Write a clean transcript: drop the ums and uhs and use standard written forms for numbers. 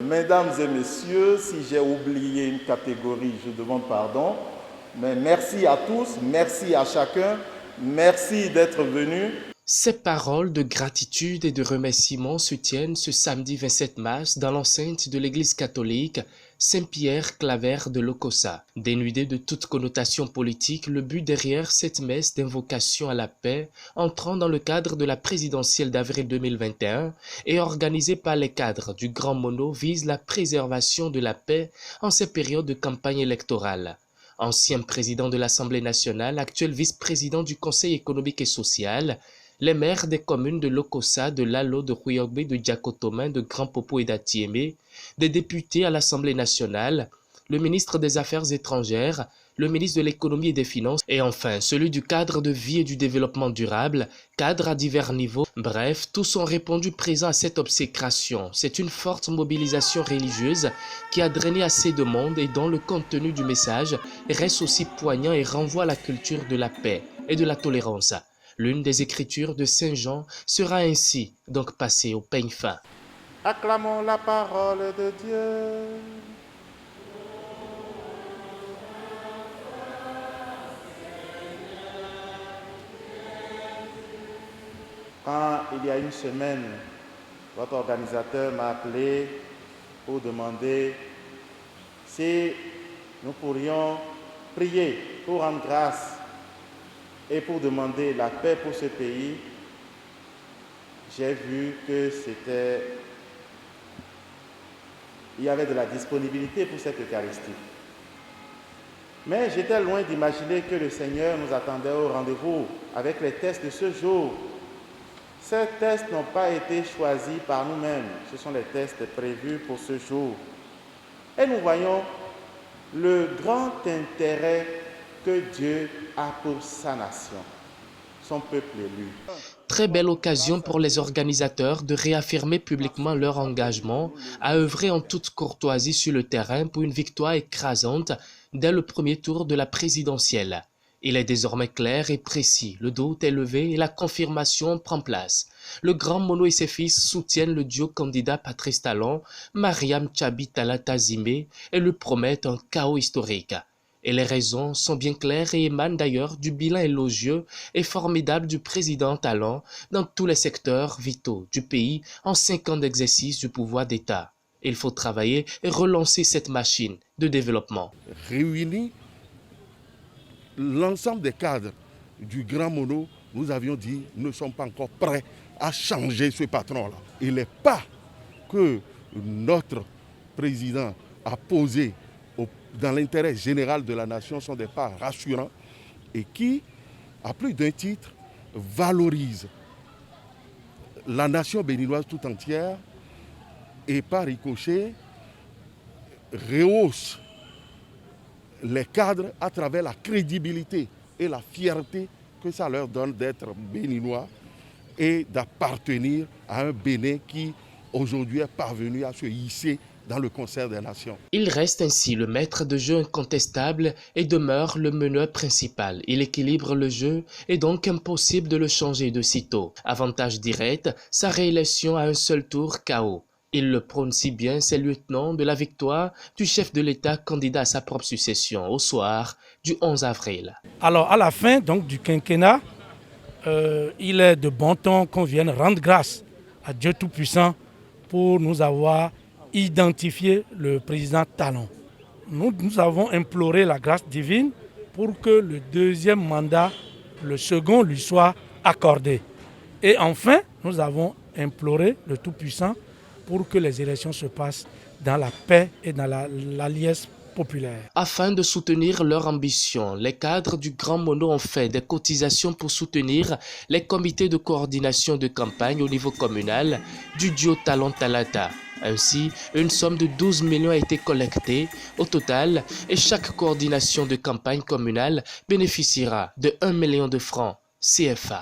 Mesdames et messieurs, si j'ai oublié une catégorie, je demande pardon. Mais merci à tous, merci à chacun, merci d'être venus. Ces paroles de gratitude et de remerciement se tiennent ce samedi 27 mars dans l'enceinte de l'église catholique Saint-Pierre-Claver de Lokossa. Dénudé de toute connotation politique, le but derrière cette messe d'invocation à la paix, entrant dans le cadre de la présidentielle d'avril 2021 et organisée par les cadres du Grand Mono, vise la préservation de la paix en ces périodes de campagne électorale. Ancien président de l'Assemblée nationale, actuel vice-président du Conseil économique et social, les maires des communes de Lokossa, de Lalo, de Rouyogbé, de Diakotomin, de Grand Popo et d'Atiémé, des députés à l'Assemblée nationale, le ministre des Affaires étrangères, le ministre de l'Économie et des Finances, et enfin celui du cadre de vie et du développement durable, cadre à divers niveaux. Bref, tous ont répondu présents à cette obsécration. C'est une forte mobilisation religieuse qui a drainé assez de monde et dont le contenu du message reste aussi poignant et renvoie à la culture de la paix et de la tolérance. L'une des écritures de Saint Jean sera ainsi donc passée au peigne fin. Acclamons la parole de Dieu. Quand il y a une semaine, votre organisateur m'a appelé pour demander si nous pourrions prier pour rendre grâce et pour demander la paix pour ce pays. J'ai vu que il y avait de la disponibilité pour cette Eucharistie. Mais j'étais loin d'imaginer que le Seigneur nous attendait au rendez-vous avec les tests de ce jour. Ces tests n'ont pas été choisis par nous-mêmes, ce sont les tests prévus pour ce jour. Et nous voyons le grand intérêt que Dieu a pour sa nation, son peuple élu. Très belle occasion pour les organisateurs de réaffirmer publiquement leur engagement à œuvrer en toute courtoisie sur le terrain pour une victoire écrasante dès le premier tour de la présidentielle. Il est désormais clair et précis, le doute est levé et la confirmation prend place. Le Grand Mono et ses fils soutiennent le duo candidat Patrice Talon, Mariam Tchabi Talata Zimé et lui promettent un chaos historique. Et les raisons sont bien claires et émanent d'ailleurs du bilan élogieux et formidable du président Talon dans tous les secteurs vitaux du pays en 5 ans d'exercice du pouvoir d'État. Il faut travailler et relancer cette machine de développement. Réunis l'ensemble des cadres du Grand Mono, nous avions dit nous ne sommes pas encore prêts à changer ce patron-là. Et les pas que notre président a posés dans l'intérêt général de la nation sont des pas rassurants et qui, à plus d'un titre, valorisent la nation béninoise tout entière et par ricochet rehaussent les cadres à travers la crédibilité et la fierté que ça leur donne d'être béninois et d'appartenir à un Bénin qui aujourd'hui est parvenu à se hisser dans le concert des nations. Il reste ainsi le maître de jeu incontestable et demeure le meneur principal. Il équilibre le jeu et donc impossible de le changer de sitôt. Avantage direct, sa réélection à un seul tour KO. Il le prône si bien, ses lieutenants, de la victoire du chef de l'État candidat à sa propre succession au soir du 11 avril. Alors à la fin donc, du quinquennat, il est de bon ton qu'on vienne rendre grâce à Dieu Tout-Puissant pour nous avoir identifié le président Talon. Nous avons imploré la grâce divine pour que le deuxième mandat, le second, lui soit accordé. Et enfin, nous avons imploré le Tout-Puissant pour que les élections se passent dans la paix et dans la liesse populaire. Afin de soutenir leur ambition, les cadres du Grand Mono ont fait des cotisations pour soutenir les comités de coordination de campagne au niveau communal du duo Talon Talata. Ainsi, une somme de 12 millions a été collectée au total et chaque coordination de campagne communale bénéficiera de 1 million de francs CFA.